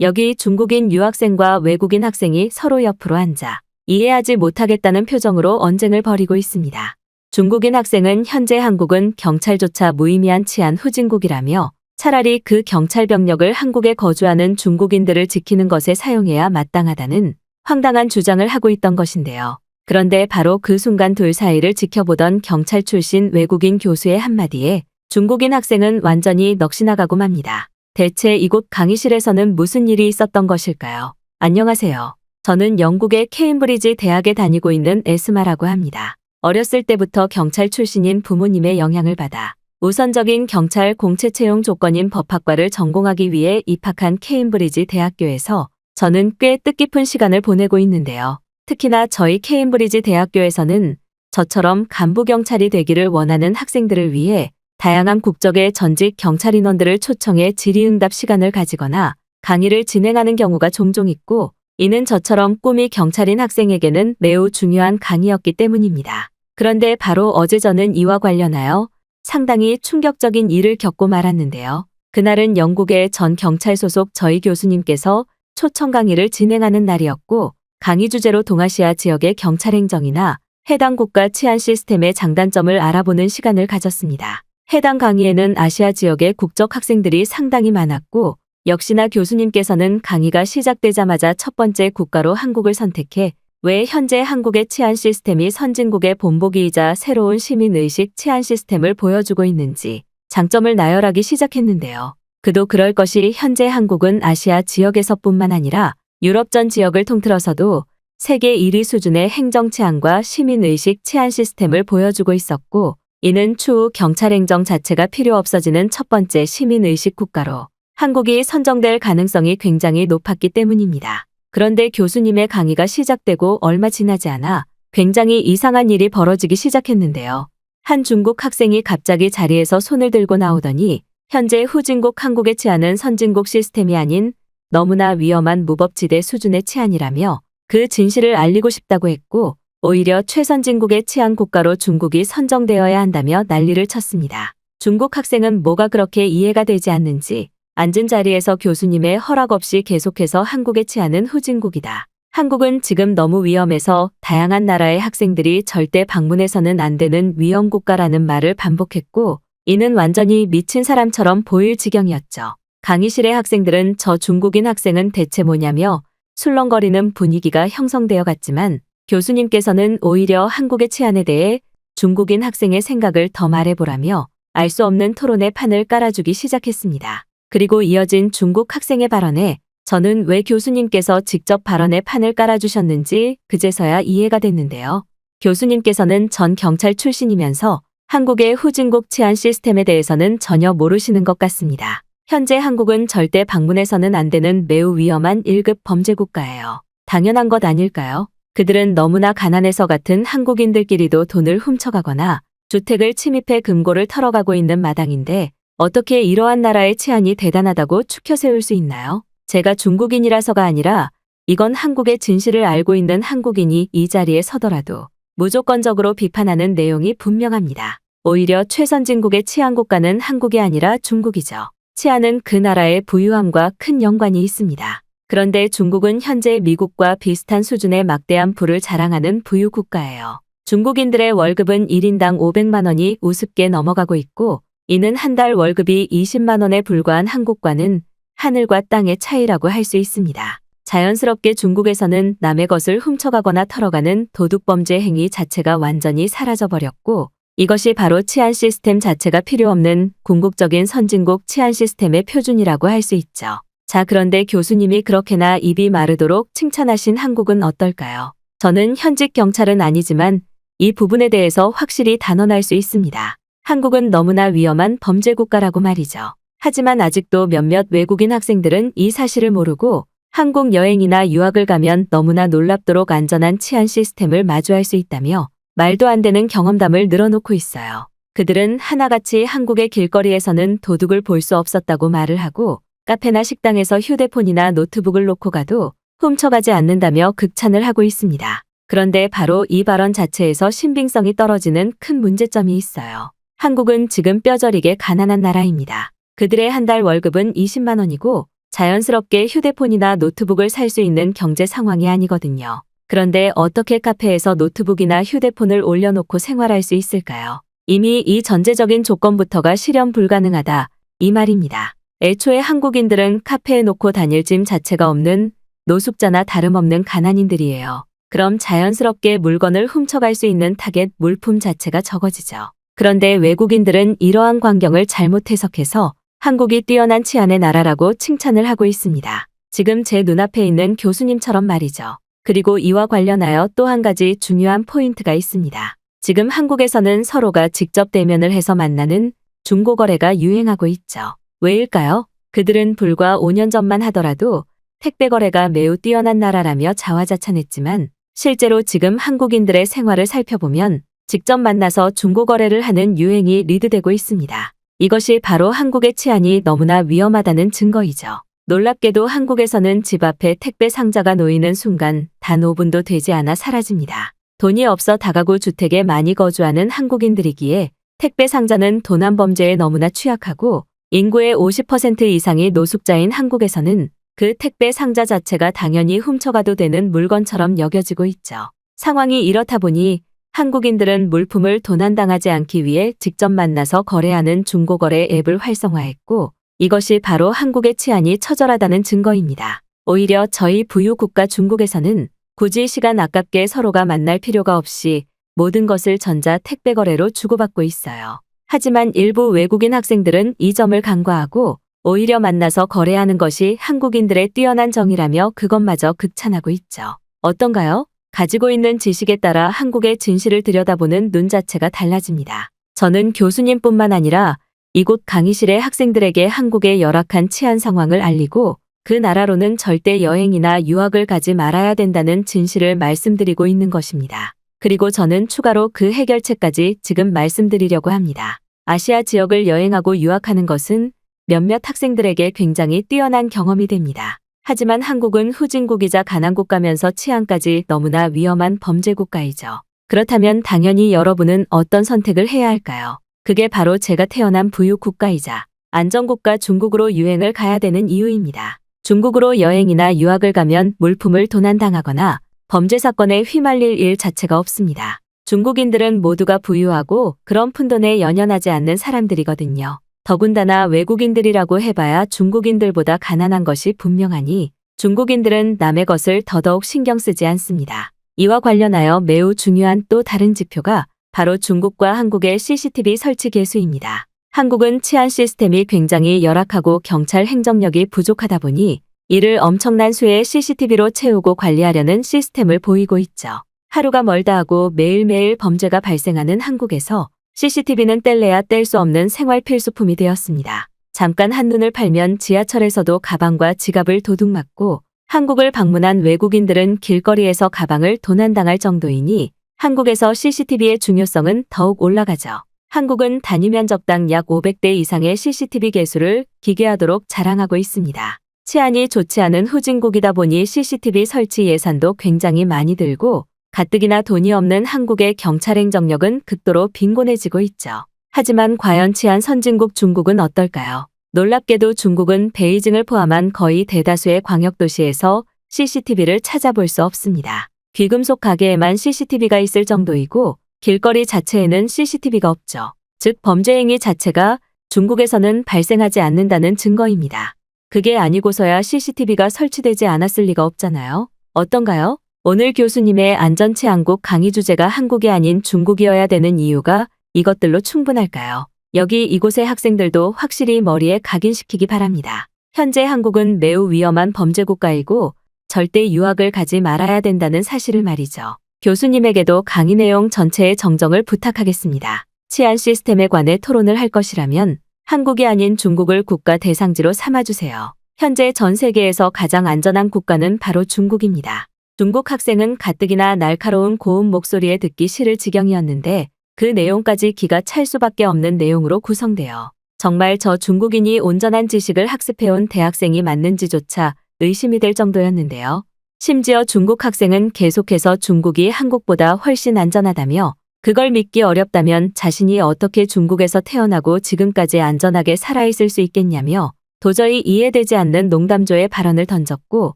여기 중국인 유학생과 외국인 학생이 서로 옆으로 앉아 이해하지 못하겠다는 표정으로 언쟁을 벌이고 있습니다. 중국인 학생은 현재 한국은 경찰조차 무의미한 치안 후진국이라며 차라리 그 경찰 병력을 한국에 거주하는 중국인들을 지키는 것에 사용해야 마땅하다는 황당한 주장을 하고 있던 것인데요. 그런데 바로 그 순간 둘 사이를 지켜보던 경찰 출신 외국인 교수의 한마디에 중국인 학생은 완전히 넋이나가고 맙니다. 대체 이곳 강의실에서는 무슨 일이 있었던 것일까요? 안녕하세요. 저는 영국의 케임브리지 대학에 다니고 있는 에스마라고 합니다. 어렸을 때부터 경찰 출신인 부모님의 영향을 받아 우선적인 경찰 공채 채용 조건인 법학과를 전공하기 위해 입학한 케임브리지 대학교에서 저는 꽤 뜻깊은 시간을 보내고 있는데요. 특히나 저희 케임브리지 대학교에서는 저처럼 간부경찰이 되기를 원하는 학생들을 위해 다양한 국적의 전직 경찰 인원들을 초청해 질의응답 시간을 가지거나 강의를 진행하는 경우가 종종 있고, 이는 저처럼 꿈이 경찰인 학생에게는 매우 중요한 강의였기 때문입니다. 그런데 바로 어제 저는 이와 관련하여 상당히 충격적인 일을 겪고 말았는데요. 그날은 영국의 전 경찰 소속 저희 교수님께서 초청 강의를 진행하는 날이었고, 강의 주제로 동아시아 지역의 경찰 행정이나 해당 국가 치안 시스템의 장단점을 알아보는 시간을 가졌습니다. 해당 강의에는 아시아 지역의 국적 학생들이 상당히 많았고, 역시나 교수님께서는 강의가 시작되자마자 첫 번째 국가로 한국을 선택해 왜 현재 한국의 치안 시스템이 선진국의 본보기이자 새로운 시민의식 치안 시스템을 보여주고 있는지 장점을 나열하기 시작했는데요. 그도 그럴 것이 현재 한국은 아시아 지역에서뿐만 아니라 유럽 전 지역을 통틀어서도 세계 1위 수준의 행정 치안과 시민의식 치안 시스템을 보여주고 있었고, 이는 추후 경찰 행정 자체가 필요 없어지는 첫 번째 시민의식 국가로 한국이 선정될 가능성이 굉장히 높았기 때문입니다. 그런데 교수님의 강의가 시작되고 얼마 지나지 않아 굉장히 이상한 일이 벌어지기 시작했는데요. 한 중국 학생이 갑자기 자리에서 손을 들고 나오더니 현재 후진국 한국의 치안은 선진국 시스템이 아닌 너무나 위험한 무법지대 수준의 치안이라며 그 진실을 알리고 싶다고 했고, 오히려 최선진국의 치안 국가로 중국이 선정되어야 한다며 난리를 쳤습니다. 중국 학생은 뭐가 그렇게 이해가 되지 않는지 앉은 자리에서 교수님의 허락 없이 계속해서 한국의 치안은 후진국이다. 한국은 지금 너무 위험해서 다양한 나라의 학생들이 절대 방문해서는 안 되는 위험 국가라는 말을 반복했고, 이는 완전히 미친 사람처럼 보일 지경이었죠. 강의실의 학생들은 저 중국인 학생은 대체 뭐냐며 술렁거리는 분위기가 형성되어 갔지만, 교수님께서는 오히려 한국의 치안에 대해 중국인 학생의 생각을 더 말해보라며 알 수 없는 토론의 판을 깔아주기 시작했습니다. 그리고 이어진 중국 학생의 발언에 저는 왜 교수님께서 직접 발언의 판을 깔아주셨는지 그제서야 이해가 됐는데요. 교수님께서는 전 경찰 출신이면서 한국의 후진국 치안 시스템에 대해서는 전혀 모르시는 것 같습니다. 현재 한국은 절대 방문해서는 안 되는 매우 위험한 1급 범죄 국가예요. 당연한 것 아닐까요? 그들은 너무나 가난해서 같은 한국인들끼리도 돈을 훔쳐가거나 주택을 침입해 금고를 털어가고 있는 마당인데 어떻게 이러한 나라의 치안이 대단하다고 추켜 세울 수 있나요? 제가 중국인이라서가 아니라 이건 한국의 진실을 알고 있는 한국인이 이 자리에 서더라도 무조건적으로 비판하는 내용이 분명합니다. 오히려 최선진국의 치안 국가는 한국이 아니라 중국이죠. 치안은 그 나라의 부유함과 큰 연관이 있습니다. 그런데 중국은 현재 미국과 비슷한 수준의 막대한 부를 자랑하는 부유 국가예요. 중국인들의 월급은 1인당 500만 원이 우습게 넘어가고 있고, 이는 한 달 월급이 20만 원에 불과한 한국과는 하늘과 땅의 차이라고 할 수 있습니다. 자연스럽게 중국에서는 남의 것을 훔쳐가거나 털어가는 도둑범죄 행위 자체가 완전히 사라져버렸고, 이것이 바로 치안 시스템 자체가 필요 없는 궁극적인 선진국 치안 시스템의 표준이라고 할 수 있죠. 자, 그런데 교수님이 그렇게나 입이 마르도록 칭찬하신 한국은 어떨까요? 저는 현직 경찰은 아니지만 이 부분에 대해서 확실히 단언할 수 있습니다. 한국은 너무나 위험한 범죄 국가라고 말이죠. 하지만 아직도 몇몇 외국인 학생들은 이 사실을 모르고 한국 여행이나 유학을 가면 너무나 놀랍도록 안전한 치안 시스템을 마주할 수 있다며 말도 안 되는 경험담을 늘어놓고 있어요. 그들은 하나같이 한국의 길거리에서는 도둑을 볼 수 없었다고 말을 하고, 카페나 식당에서 휴대폰이나 노트북을 놓고 가도 훔쳐가지 않는다며 극찬을 하고 있습니다. 그런데 바로 이 발언 자체에서 신빙성이 떨어지는 큰 문제점이 있어요. 한국은 지금 뼈저리게 가난한 나라입니다. 그들의 한 달 월급은 20만 원이고 자연스럽게 휴대폰이나 노트북을 살 수 있는 경제 상황이 아니거든요. 그런데 어떻게 카페에서 노트북이나 휴대폰을 올려놓고 생활할 수 있을까요? 이미 이 전제적인 조건부터가 실현 불가능하다, 이 말입니다. 애초에 한국인들은 카페에 놓고 다닐 짐 자체가 없는 노숙자나 다름없는 가난인들이에요. 그럼 자연스럽게 물건을 훔쳐갈 수 있는 타겟 물품 자체가 적어지죠. 그런데 외국인들은 이러한 광경을 잘못 해석해서 한국이 뛰어난 치안의 나라라고 칭찬을 하고 있습니다. 지금 제 눈앞에 있는 교수님처럼 말이죠. 그리고 이와 관련하여 또 한 가지 중요한 포인트가 있습니다. 지금 한국에서는 서로가 직접 대면을 해서 만나는 중고거래가 유행하고 있죠. 왜일까요? 그들은 불과 5년 전만 하더라도 택배 거래가 매우 뛰어난 나라라며 자화자찬했지만 실제로 지금 한국인들의 생활을 살펴보면 직접 만나서 중고거래를 하는 유행이 리드되고 있습니다. 이것이 바로 한국의 치안이 너무나 위험하다는 증거이죠. 놀랍게도 한국에서는 집 앞에 택배 상자가 놓이는 순간 단 5분도 되지 않아 사라집니다. 돈이 없어 다가구 주택에 많이 거주하는 한국인들이기에 택배 상자는 도난 범죄에 너무나 취약하고 인구의 50% 이상이 노숙자인 한국에서는 그 택배 상자 자체가 당연히 훔쳐가도 되는 물건처럼 여겨지고 있죠. 상황이 이렇다 보니 한국인들은 물품을 도난당하지 않기 위해 직접 만나서 거래하는 중고거래 앱을 활성화했고 이것이 바로 한국의 치안이 처절하다는 증거입니다. 오히려 저희 부유국가 중국에서는 굳이 시간 아깝게 서로가 만날 필요가 없이 모든 것을 전자 택배 거래로 주고받고 있어요. 하지만 일부 외국인 학생들은 이 점을 간과하고 오히려 만나서 거래하는 것이 한국인들의 뛰어난 정의라며 그것마저 극찬하고 있죠. 어떤가요? 가지고 있는 지식에 따라 한국의 진실을 들여다보는 눈 자체가 달라집니다. 저는 교수님뿐만 아니라 이곳 강의실의 학생들에게 한국의 열악한 치안 상황을 알리고 그 나라로는 절대 여행이나 유학을 가지 말아야 된다는 진실을 말씀드리고 있는 것입니다. 그리고 저는 추가로 그 해결책까지 지금 말씀드리려고 합니다. 아시아 지역을 여행하고 유학하는 것은 몇몇 학생들에게 굉장히 뛰어난 경험이 됩니다. 하지만 한국은 후진국이자 가난국가면서 치안까지 너무나 위험한 범죄국가이죠. 그렇다면 당연히 여러분은 어떤 선택을 해야 할까요? 그게 바로 제가 태어난 부유국가이자 안전국가 중국으로 유행을 가야 되는 이유입니다. 중국으로 여행이나 유학을 가면 물품을 도난당하거나 범죄 사건에 휘말릴 일 자체가 없습니다. 중국인들은 모두가 부유하고 그런 푼돈에 연연하지 않는 사람들이거든요. 더군다나 외국인들이라고 해봐야 중국인들보다 가난한 것이 분명하니 중국인들은 남의 것을 더더욱 신경 쓰지 않습니다. 이와 관련하여 매우 중요한 또 다른 지표가 바로 중국과 한국의 CCTV 설치 개수입니다. 한국은 치안 시스템이 굉장히 열악하고 경찰 행정력이 부족하다 보니 이를 엄청난 수의 CCTV로 채우고 관리하려는 시스템을 보이고 있죠. 하루가 멀다 하고 매일매일 범죄가 발생하는 한국에서 CCTV는 뗄래야 뗄 수 없는 생활 필수품이 되었습니다. 잠깐 한눈을 팔면 지하철에서도 가방과 지갑을 도둑맞고 한국을 방문한 외국인들은 길거리에서 가방을 도난당할 정도이니 한국에서 CCTV의 중요성은 더욱 올라가죠. 한국은 단위 면적당 약 500대 이상의 CCTV 개수를 기계하도록 자랑하고 있습니다. 치안이 좋지 않은 후진국이다 보니 CCTV 설치 예산도 굉장히 많이 들고 가뜩이나 돈이 없는 한국의 경찰 행정력은 극도로 빈곤해지고 있죠. 하지만 과연 치안 선진국 중국은 어떨까요? 놀랍게도 중국은 베이징을 포함한 거의 대다수의 광역도시에서 CCTV를 찾아볼 수 없습니다. 귀금속 가게에만 CCTV가 있을 정도이고 길거리 자체에는 CCTV가 없죠. 즉 범죄 행위 자체가 중국에서는 발생하지 않는다는 증거입니다. 그게 아니고서야 CCTV가 설치되지 않았을 리가 없잖아요. 어떤가요? 오늘 교수님의 안전치안국 강의 주제가 한국이 아닌 중국이어야 되는 이유가 이것들로 충분할까요? 여기 이곳의 학생들도 확실히 머리에 각인시키기 바랍니다. 현재 한국은 매우 위험한 범죄국가이고 절대 유학을 가지 말아야 된다는 사실을 말이죠. 교수님에게도 강의 내용 전체의 정정을 부탁하겠습니다. 치안 시스템에 관해 토론을 할 것이라면 한국이 아닌 중국을 국가 대상지로 삼아주세요. 현재 전 세계에서 가장 안전한 국가는 바로 중국입니다. 중국 학생은 가뜩이나 날카로운 고음 목소리에 듣기 싫을 지경이었는데 그 내용까지 기가 찰 수밖에 없는 내용으로 구성되어 정말 저 중국인이 온전한 지식을 학습해온 대학생이 맞는지조차 의심이 될 정도였는데요. 심지어 중국 학생은 계속해서 중국이 한국보다 훨씬 안전하다며 그걸 믿기 어렵다면 자신이 어떻게 중국에서 태어나고 지금까지 안전하게 살아있을 수 있겠냐며 도저히 이해되지 않는 농담조의 발언을 던졌고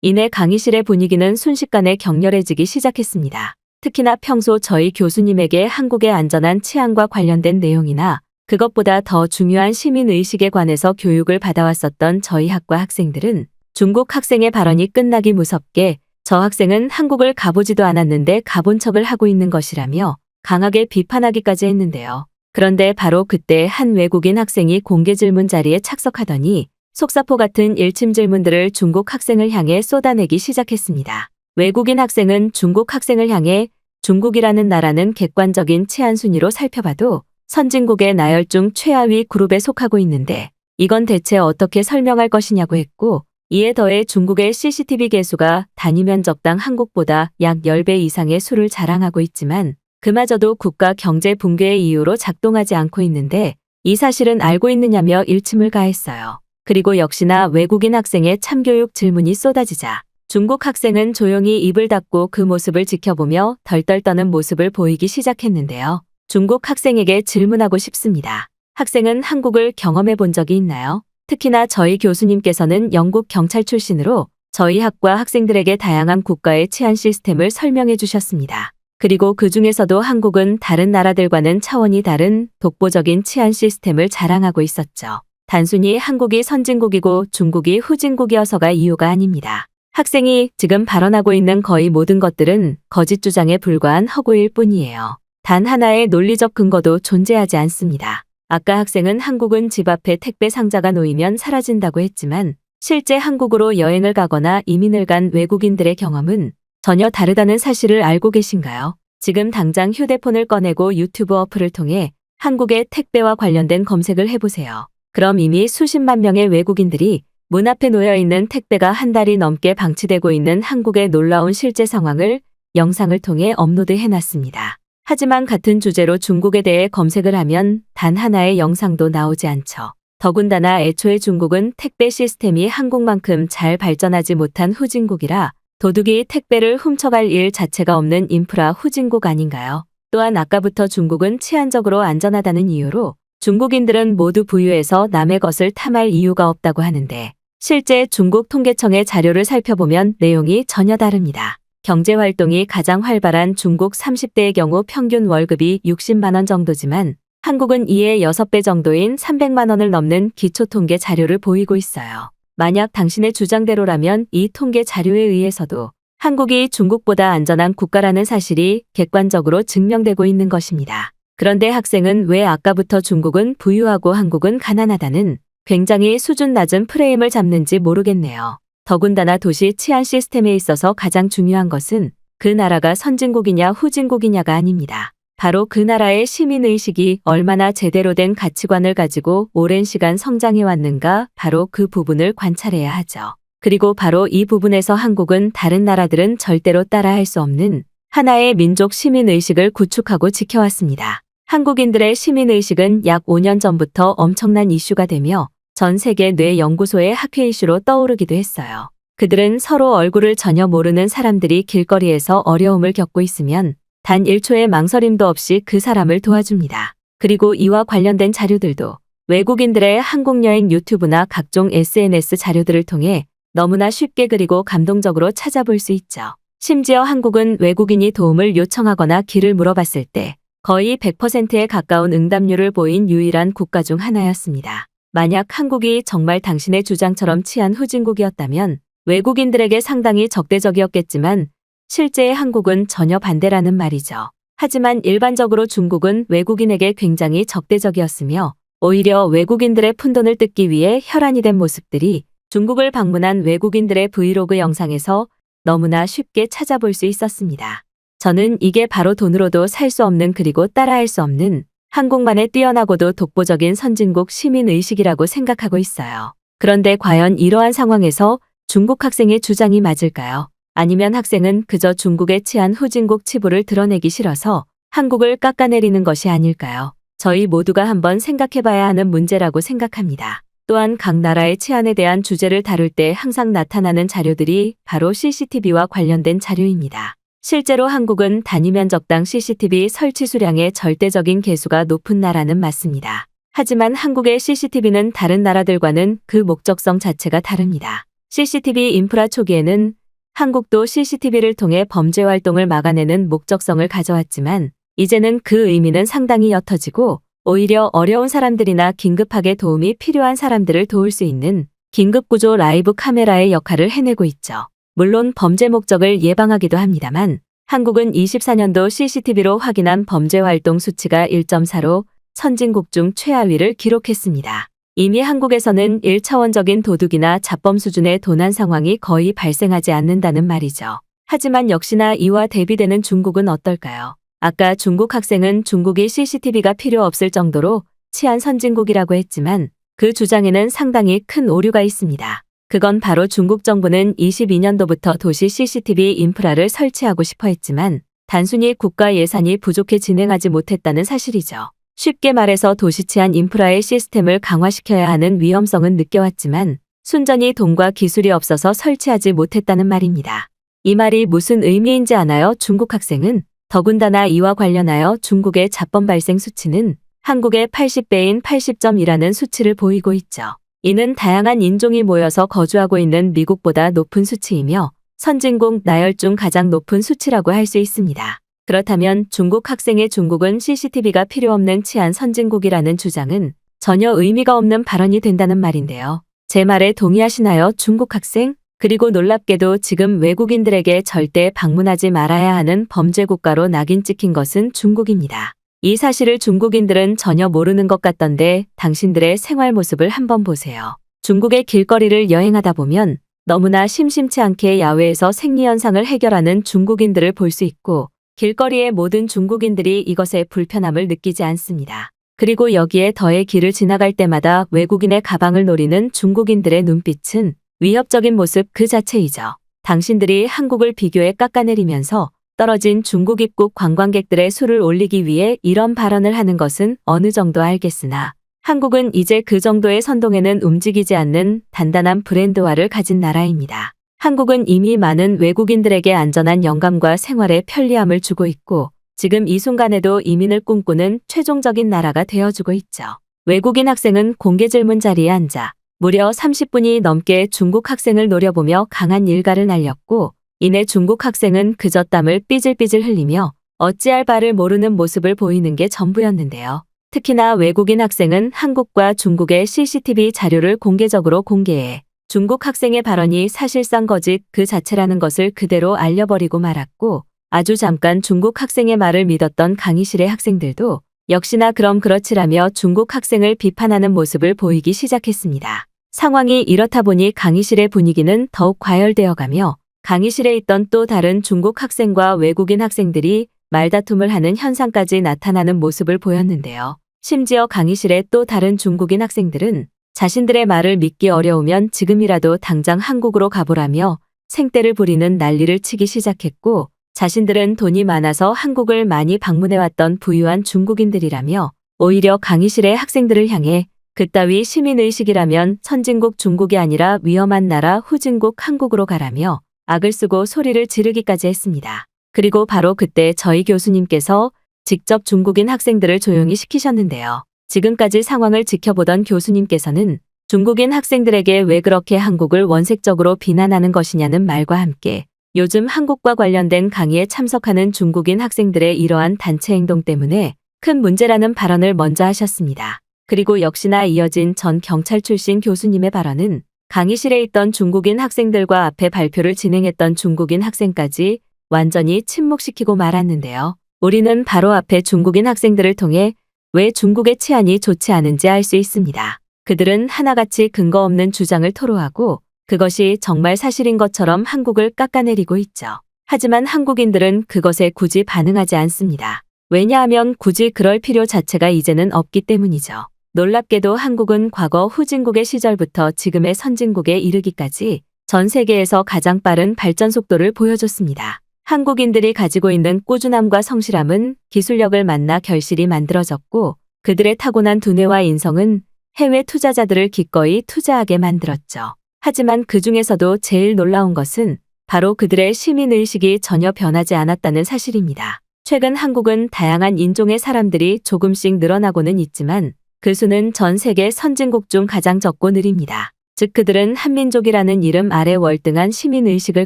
이내 강의실의 분위기는 순식간에 격렬해지기 시작했습니다. 특히나 평소 저희 교수님에게 한국의 안전한 치안과 관련된 내용이나 그것보다 더 중요한 시민의식에 관해서 교육을 받아왔었던 저희 학과 학생들은 중국 학생의 발언이 끝나기 무섭게 저 학생은 한국을 가보지도 않았는데 가본 척을 하고 있는 것이라며 강하게 비판하기까지 했는데요. 그런데 바로 그때 한 외국인 학생이 공개 질문 자리에 착석하더니 속사포 같은 일침 질문들을 중국 학생을 향해 쏟아내기 시작했습니다. 외국인 학생은 중국 학생을 향해 중국이라는 나라는 객관적인 치안 순위로 살펴봐도 선진국의 나열중 최하위 그룹에 속하고 있는데 이건 대체 어떻게 설명할 것이냐고 했고 이에 더해 중국의 CCTV 개수가 단위 면적당 한국보다 약 10배 이상의 수를 자랑하고 있지만 그마저도 국가 경제 붕괴의 이유로 작동하지 않고 있는데 이 사실은 알고 있느냐며 일침을 가했어요. 그리고 역시나 외국인 학생의 참교육 질문이 쏟아지자 중국 학생은 조용히 입을 닫고 그 모습을 지켜보며 덜덜 떠는 모습을 보이기 시작했는데요. 중국 학생에게 질문하고 싶습니다. 학생은 한국을 경험해 본 적이 있나요? 특히나 저희 교수님께서는 영국 경찰 출신으로 저희 학과 학생들에게 다양한 국가의 치안 시스템을 설명해 주셨습니다. 그리고 그 중에서도 한국은 다른 나라들과는 차원이 다른 독보적인 치안 시스템을 자랑하고 있었죠. 단순히 한국이 선진국이고 중국이 후진국이어서가 이유가 아닙니다. 학생이 지금 발언하고 있는 거의 모든 것들은 거짓 주장에 불과한 허구일 뿐이에요. 단 하나의 논리적 근거도 존재하지 않습니다. 아까 학생은 한국은 집 앞에 택배 상자가 놓이면 사라진다고 했지만 실제 한국으로 여행을 가거나 이민을 간 외국인들의 경험은 전혀 다르다는 사실을 알고 계신가요? 지금 당장 휴대폰을 꺼내고 유튜브 어플을 통해 한국의 택배와 관련된 검색을 해보세요. 그럼 이미 수십만 명의 외국인들이 문 앞에 놓여있는 택배가 한 달이 넘게 방치되고 있는 한국의 놀라운 실제 상황을 영상을 통해 업로드해놨습니다. 하지만 같은 주제로 중국에 대해 검색을 하면 단 하나의 영상도 나오지 않죠. 더군다나 애초에 중국은 택배 시스템이 한국만큼 잘 발전하지 못한 후진국이라 도둑이 택배를 훔쳐갈 일 자체가 없는 인프라 후진국 아닌가요? 또한 아까부터 중국은 치안적으로 안전하다는 이유로 중국인들은 모두 부유해서 남의 것을 탐할 이유가 없다고 하는데 실제 중국 통계청의 자료를 살펴보면 내용이 전혀 다릅니다. 경제활동이 가장 활발한 중국 30대의 경우 평균 월급이 60만 원 정도지만 한국은 이의 6배 정도인 300만 원을 넘는 기초통계 자료를 보이고 있어요. 만약 당신의 주장대로라면 이 통계 자료에 의해서도 한국이 중국보다 안전한 국가라는 사실이 객관적으로 증명되고 있는 것입니다. 그런데 학생은 왜 아까부터 중국은 부유하고 한국은 가난하다는 굉장히 수준 낮은 프레임을 잡는지 모르겠네요. 더군다나 도시 치안 시스템에 있어서 가장 중요한 것은 그 나라가 선진국이냐 후진국이냐가 아닙니다. 바로 그 나라의 시민의식이 얼마나 제대로 된 가치관을 가지고 오랜 시간 성장해왔는가 바로 그 부분을 관찰해야 하죠. 그리고 바로 이 부분에서 한국은 다른 나라들은 절대로 따라할 수 없는 하나의 민족 시민의식을 구축하고 지켜왔습니다. 한국인들의 시민의식은 약 5년 전부터 엄청난 이슈가 되며 전 세계 뇌 연구소의 학회 이슈로 떠오르기도 했어요. 그들은 서로 얼굴을 전혀 모르는 사람들이 길거리에서 어려움을 겪고 있으면 단 1초의 망설임도 없이 그 사람을 도와줍니다. 그리고 이와 관련된 자료들도 외국인들의 한국 여행 유튜브나 각종 SNS 자료들을 통해 너무나 쉽게 그리고 감동적으로 찾아볼 수 있죠. 심지어 한국은 외국인이 도움을 요청하거나 길을 물어봤을 때 거의 100%에 가까운 응답률을 보인 유일한 국가 중 하나였습니다. 만약 한국이 정말 당신의 주장처럼 치안 후진국이었다면 외국인들에게 상당히 적대적이었겠지만 실제의 한국은 전혀 반대라는 말이죠. 하지만 일반적으로 중국은 외국인에게 굉장히 적대적이었으며 오히려 외국인들의 푼돈을 뜯기 위해 혈안이 된 모습들이 중국을 방문한 외국인들의 브이로그 영상에서 너무나 쉽게 찾아볼 수 있었습니다. 저는 이게 바로 돈으로도 살 수 없는 그리고 따라할 수 없는 한국만의 뛰어나고도 독보적인 선진국 시민의식이라고 생각하고 있어요. 그런데 과연 이러한 상황에서 중국 학생의 주장이 맞을까요? 아니면 학생은 그저 중국의 치안 후진국 치부를 드러내기 싫어서 한국을 깎아내리는 것이 아닐까요? 저희 모두가 한번 생각해봐야 하는 문제라고 생각합니다. 또한 각 나라의 치안에 대한 주제를 다룰 때 항상 나타나는 자료들이 바로 CCTV와 관련된 자료입니다. 실제로 한국은 단위 면적당 CCTV 설치 수량의 절대적인 개수가 높은 나라는 맞습니다. 하지만 한국의 CCTV는 다른 나라들과는 그 목적성 자체가 다릅니다. CCTV 인프라 초기에는 한국도 CCTV를 통해 범죄 활동을 막아내는 목적성을 가져왔지만 이제는 그 의미는 상당히 옅어지고 오히려 어려운 사람들이나 긴급하게 도움이 필요한 사람들을 도울 수 있는 긴급구조 라이브 카메라의 역할을 해내고 있죠. 물론 범죄 목적을 예방하기도 합니다만 한국은 24년도 CCTV로 확인한 범죄 활동 수치가 1.4로 선진국 중 최하위를 기록했습니다. 이미 한국에서는 1차원적인 도둑이나 자범 수준의 도난 상황이 거의 발생하지 않는다는 말이죠. 하지만 역시나 이와 대비되는 중국은 어떨까요? 아까 중국 학생은 중국이 CCTV가 필요 없을 정도로 치안 선진국이라고 했지만 그 주장에는 상당히 큰 오류가 있습니다. 그건 바로 중국 정부는 22년도부터 도시 CCTV 인프라를 설치하고 싶어 했지만 단순히 국가 예산이 부족해 진행하지 못했다는 사실이죠. 쉽게 말해서 도시 치안 인프라의 시스템을 강화시켜야 하는 위험성은 느껴왔지만 순전히 돈과 기술이 없어서 설치하지 못했다는 말입니다. 이 말이 무슨 의미인지 아나요? 중국 학생은 더군다나 이와 관련하여 중국의 자범 발생 수치는 한국의 80배인 80점이라는 수치를 보이고 있죠. 이는 다양한 인종이 모여서 거주하고 있는 미국보다 높은 수치이며 선진국 나열 중 가장 높은 수치라고 할 수 있습니다. 그렇다면 중국 학생의 중국은 CCTV가 필요 없는 치안 선진국이라는 주장은 전혀 의미가 없는 발언이 된다는 말인데요. 제 말에 동의하시나요? 중국 학생? 그리고 놀랍게도 지금 외국인들에게 절대 방문하지 말아야 하는 범죄 국가로 낙인 찍힌 것은 중국입니다. 이 사실을 중국인들은 전혀 모르는 것 같던데 당신들의 생활 모습을 한번 보세요. 중국의 길거리를 여행하다 보면 너무나 심심치 않게 야외에서 생리현상을 해결하는 중국인들을 볼 수 있고 길거리의 모든 중국인들이 이것에 불편함을 느끼지 않습니다. 그리고 여기에 더해 길을 지나갈 때마다 외국인의 가방을 노리는 중국인들의 눈빛은 위협적인 모습 그 자체이죠. 당신들이 한국을 비교해 깎아내리면서 떨어진 중국 입국 관광객들의 수를 올리기 위해 이런 발언을 하는 것은 어느 정도 알겠으나 한국은 이제 그 정도의 선동에는 움직이지 않는 단단한 브랜드화를 가진 나라입니다. 한국은 이미 많은 외국인들에게 안전한 영감과 생활의 편리함을 주고 있고 지금 이 순간에도 이민을 꿈꾸는 최종적인 나라가 되어주고 있죠. 외국인 학생은 공개 질문 자리에 앉아 무려 30분이 넘게 중국 학생을 노려보며 강한 일가를 날렸고 이내 중국 학생은 그저 땀을 삐질삐질 흘리며 어찌할 바를 모르는 모습을 보이는 게 전부였는데요. 특히나 외국인 학생은 한국과 중국의 CCTV 자료를 공개적으로 공개해 중국 학생의 발언이 사실상 거짓 그 자체라는 것을 그대로 알려버리고 말았고 아주 잠깐 중국 학생의 말을 믿었던 강의실의 학생들도 역시나 그럼 그렇지라며 중국 학생을 비판하는 모습을 보이기 시작했습니다. 상황이 이렇다 보니 강의실의 분위기는 더욱 과열되어가며 강의실에 있던 또 다른 중국 학생과 외국인 학생들이 말다툼을 하는 현상까지 나타나는 모습을 보였는데요. 심지어 강의실의 또 다른 중국인 학생들은 자신들의 말을 믿기 어려우면 지금이라도 당장 한국으로 가보라며 생떼를 부리는 난리를 치기 시작했고 자신들은 돈이 많아서 한국을 많이 방문해왔던 부유한 중국인들이라며 오히려 강의실의 학생들을 향해 그따위 시민의식이라면 선진국 중국이 아니라 위험한 나라 후진국 한국으로 가라며 악을 쓰고 소리를 지르기까지 했습니다. 그리고 바로 그때 저희 교수님께서 직접 중국인 학생들을 조용히 시키셨는데요. 지금까지 상황을 지켜보던 교수님께서는 중국인 학생들에게 왜 그렇게 한국을 원색적으로 비난하는 것이냐는 말과 함께 요즘 한국과 관련된 강의에 참석하는 중국인 학생들의 이러한 단체 행동 때문에 큰 문제라는 발언을 먼저 하셨습니다. 그리고 역시나 이어진 전 경찰 출신 교수님의 발언은 강의실에 있던 중국인 학생들과 앞에 발표를 진행했던 중국인 학생까지 완전히 침묵시키고 말았는데요. 우리는 바로 앞에 중국인 학생들을 통해 왜 중국의 치안이 좋지 않은지 알 수 있습니다. 그들은 하나같이 근거 없는 주장을 토로하고 그것이 정말 사실인 것처럼 한국을 깎아내리고 있죠. 하지만 한국인들은 그것에 굳이 반응하지 않습니다. 왜냐하면 굳이 그럴 필요 자체가 이제는 없기 때문이죠. 놀랍게도 한국은 과거 후진국의 시절부터 지금의 선진국에 이르기까지 전 세계에서 가장 빠른 발전 속도를 보여줬습니다. 한국인들이 가지고 있는 꾸준함과 성실함은 기술력을 만나 결실이 만들어졌고 그들의 타고난 두뇌와 인성은 해외 투자자들을 기꺼이 투자하게 만들었죠. 하지만 그 중에서도 제일 놀라운 것은 바로 그들의 시민의식이 전혀 변하지 않았다는 사실입니다. 최근 한국은 다양한 인종의 사람들이 조금씩 늘어나고는 있지만 그 수는 전 세계 선진국 중 가장 적고 느립니다. 즉 그들은 한민족이라는 이름 아래 월등한 시민의식을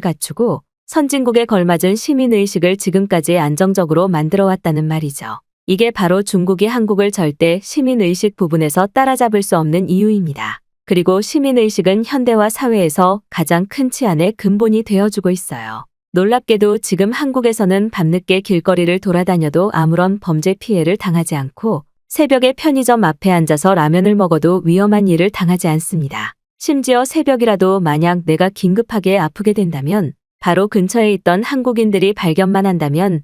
갖추고 선진국에 걸맞은 시민의식을 지금까지 안정적으로 만들어왔다는 말이죠. 이게 바로 중국이 한국을 절대 시민의식 부분에서 따라잡을 수 없는 이유입니다. 그리고 시민의식은 현대화 사회에서 가장 큰 치안의 근본이 되어주고 있어요. 놀랍게도 지금 한국에서는 밤늦게 길거리를 돌아다녀도 아무런 범죄 피해를 당하지 않고 새벽에 편의점 앞에 앉아서 라면을 먹어도 위험한 일을 당하지 않습니다. 심지어 새벽이라도 만약 내가 긴급하게 아프게 된다면 바로 근처에 있던 한국인들이 발견만 한다면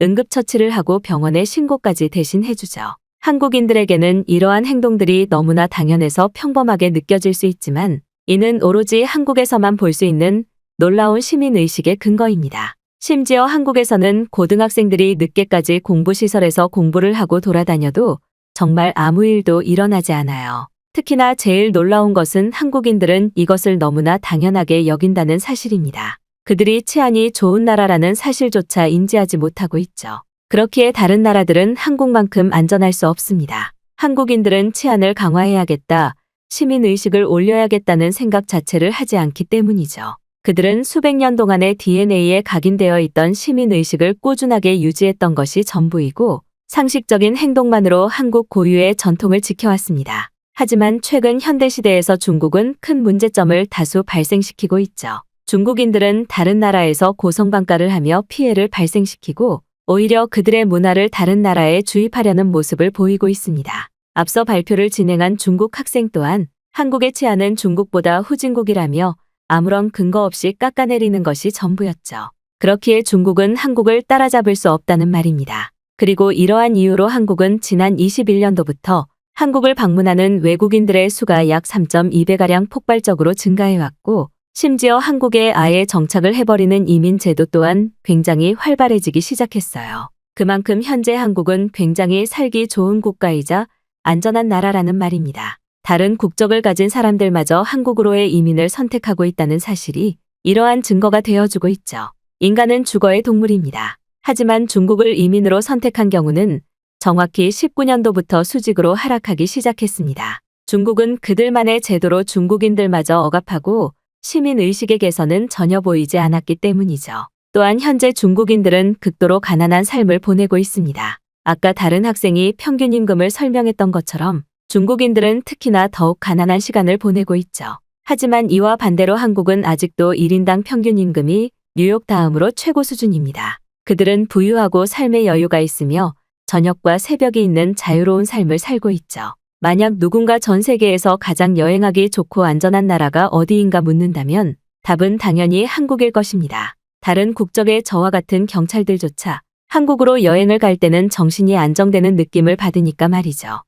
응급처치를 하고 병원에 신고까지 대신 해주죠. 한국인들에게는 이러한 행동들이 너무나 당연해서 평범하게 느껴질 수 있지만 이는 오로지 한국에서만 볼 수 있는 놀라운 시민의식의 근거입니다. 심지어 한국에서는 고등학생들이 늦게까지 공부시설에서 공부를 하고 돌아다녀도 정말 아무 일도 일어나지 않아요. 특히나 제일 놀라운 것은 한국인들은 이것을 너무나 당연하게 여긴다는 사실입니다. 그들이 치안이 좋은 나라라는 사실조차 인지하지 못하고 있죠. 그렇기에 다른 나라들은 한국만큼 안전할 수 없습니다. 한국인들은 치안을 강화해야겠다, 시민의식을 올려야겠다는 생각 자체를 하지 않기 때문이죠. 그들은 수백 년 동안의 DNA에 각인되어 있던 시민의식을 꾸준하게 유지했던 것이 전부이고 상식적인 행동만으로 한국 고유의 전통을 지켜왔습니다. 하지만 최근 현대시대에서 중국은 큰 문제점을 다수 발생시키고 있죠. 중국인들은 다른 나라에서 고성방가를 하며 피해를 발생시키고 오히려 그들의 문화를 다른 나라에 주입하려는 모습을 보이고 있습니다. 앞서 발표를 진행한 중국 학생 또한 한국의 치안은 중국보다 후진국이라며 아무런 근거 없이 깎아내리는 것이 전부였죠. 그렇기에 중국은 한국을 따라잡을 수 없다는 말입니다. 그리고 이러한 이유로 한국은 지난 21년도부터 한국을 방문하는 외국인들의 수가 약 3.2배가량 폭발적으로 증가해왔고 심지어 한국에 아예 정착을 해버리는 이민 제도 또한 굉장히 활발해지기 시작했어요. 그만큼 현재 한국은 굉장히 살기 좋은 국가이자 안전한 나라라는 말입니다. 다른 국적을 가진 사람들마저 한국으로의 이민을 선택하고 있다는 사실이 이러한 증거가 되어주고 있죠. 인간은 주거의 동물입니다. 하지만 중국을 이민으로 선택한 경우는 정확히 19년도부터 수직으로 하락하기 시작했습니다. 중국은 그들만의 제도로 중국인들마저 억압하고 시민의식의 개선은 전혀 보이지 않았기 때문이죠. 또한 현재 중국인들은 극도로 가난한 삶을 보내고 있습니다. 아까 다른 학생이 평균 임금을 설명했던 것처럼 중국인들은 특히나 더욱 가난한 시간을 보내고 있죠. 하지만 이와 반대로 한국은 아직도 1인당 평균 임금이 뉴욕 다음으로 최고 수준입니다. 그들은 부유하고 삶의 여유가 있으며 저녁과 새벽이 있는 자유로운 삶을 살고 있죠. 만약 누군가 전 세계에서 가장 여행하기 좋고 안전한 나라가 어디인가 묻는다면 답은 당연히 한국일 것입니다. 다른 국적의 저와 같은 경찰들조차 한국으로 여행을 갈 때는 정신이 안정되는 느낌을 받으니까 말이죠.